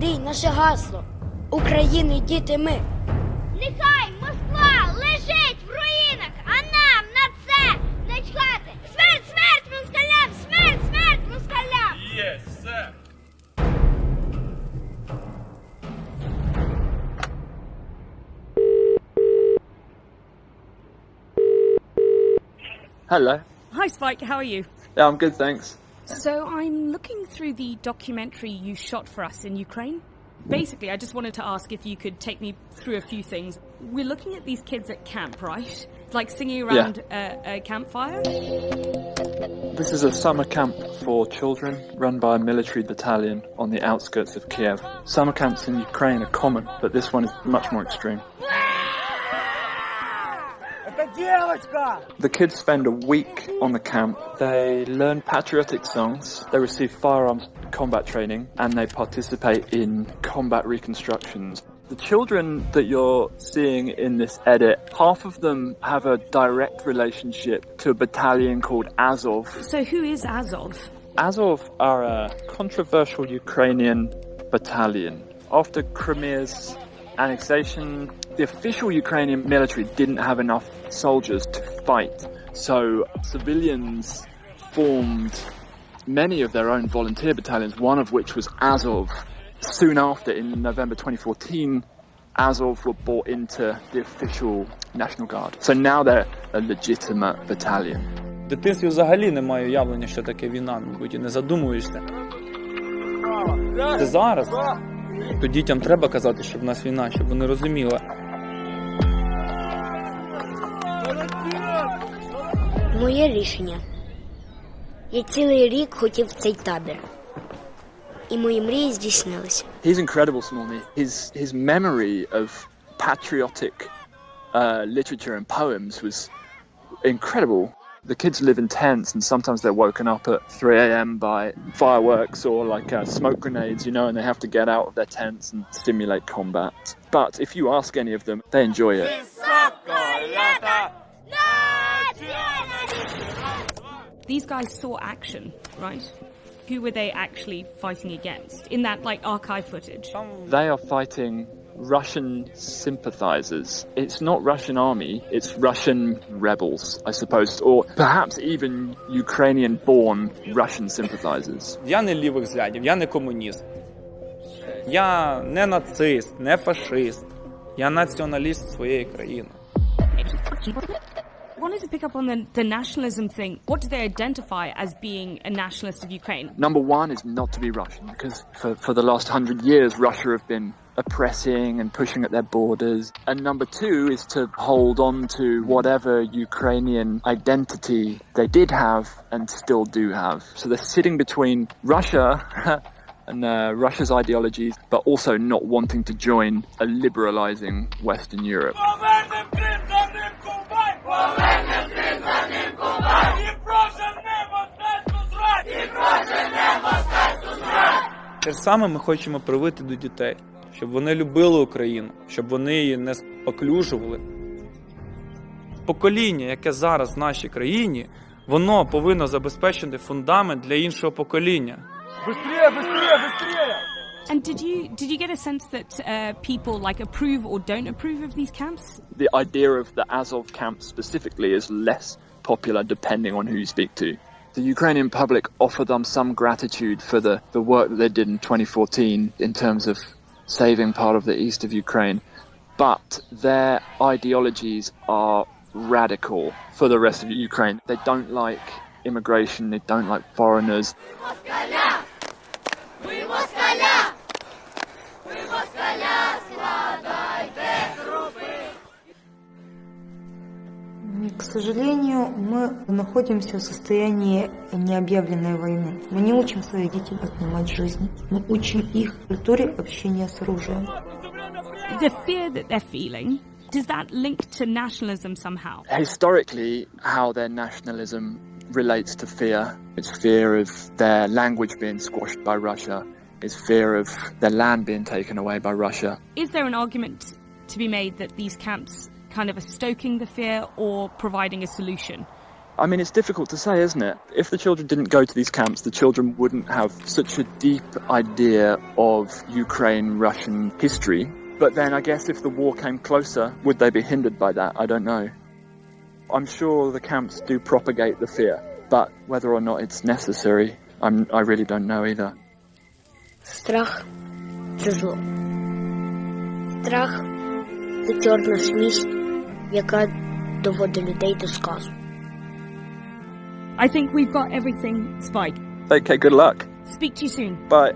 мрій наше гасло. України діти ми. Нехай Москва лежить в руїнах, а нам на це не чхати. Смерть, смерть москалям! Смерть, смерть москалям! Yes, sir. Hello. Hi Spike, how are you? Yeah, I'm good, thanks. So I'm looking through the documentary you shot for us in Ukraine. Basically, I just wanted to ask if you could take me through a few things. We're looking at these kids at camp, right? Like singing around a campfire? This is a summer camp for children run by a military battalion on the outskirts of Kiev. Summer camps in Ukraine are common, but this one is much more extreme. The kids spend a week on the camp. They learn patriotic songs, they receive firearms combat training, and they participate in combat reconstructions. The children that you're seeing in this edit, half of them have a direct relationship to a battalion called Azov. So who is Azov? Azov are a controversial Ukrainian battalion. After Crimea's annexation, the official Ukrainian military didn't have enough soldiers to fight, so civilians formed many of their own volunteer battalions, one of which was Azov. Soon after, in November 2014, Azov were brought into the official National Guard. So now they're a legitimate battalion. В дитинстві взагалі немає уявлення, що таке війна, мабуть, і не задумуєшся. Це зараз, то дітям треба казати, що в нас війна, щоб вони розуміли. Моє рішення. Я цілий рік хотів в цей табір. І мої мрії здійснилися. He's incredible, Smolny. His memory of patriotic literature and poems was incredible. The kids live in tents and sometimes they're woken up at 3 a.m. by fireworks or like smoke grenades, you know, and they have to get out of their tents and simulate combat. But if you ask any of them, they enjoy it. These guys saw action, right? Who were they actually fighting against in that like archive footage? They are fighting Russian sympathizers. It's not Russian army, it's Russian rebels, I suppose, or perhaps even Ukrainian-born Russian sympathizers. Я не лівих взглядів, я не комуніст. Я не нацист, не фашист. Я націоналіст своєї країни. I wanted to pick up on the nationalism thing. What do they identify as being a nationalist of Ukraine? Number one is not to be Russian, because for the last 100 years, Russia have been oppressing and pushing at their borders. And number two is to hold on to whatever Ukrainian identity they did have and still do have. So they're sitting between Russia and Russia's ideologies, but also not wanting to join a liberalizing Western Europe. Те ж саме ми хочемо привити до дітей, щоб вони любили Україну, щоб вони її не споплюжували. Покоління, яке зараз в нашій країні, воно повинно забезпечити фундамент для іншого покоління. Быстрее, быстрее, быстрее! And did you get a sense that people like approve or don't approve of these camps? The idea of the Azov camp specifically is less popular depending on who you speak to. The Ukrainian public offer them some gratitude for the work that they did in 2014 in terms of saving part of the east of Ukraine. But their ideologies are radical for the rest of Ukraine. They don't like immigration, they don't like foreigners. К сожалению, мы находимся в состоянии необъявленной войны. Мы не учим своих детей отнимать жизни. Мы учим их культуре общения с оружием. The fear that they're feeling, does that link to nationalism somehow? Historically, how their nationalism relates to fear. It's fear of their language being squashed by Russia. It's fear of their land being taken away by Russia. Is there an argument to be made that these camps kind of are stoking the fear or providing a solution I mean, it's difficult to say, isn't it? If the children didn't go to these camps, the children wouldn't have such a deep idea of Ukraine-Russian history. But then I guess if the war came closer, would they be hindered by that? I don't know. I'm sure the camps do propagate the fear, but whether or not it's necessary, I really don't know either. Страх – це зло. Страх – це чорна смісь, яка доводить людей до сказу. I think we've got everything, Spike. Okay, good luck. Speak to you soon. Bye.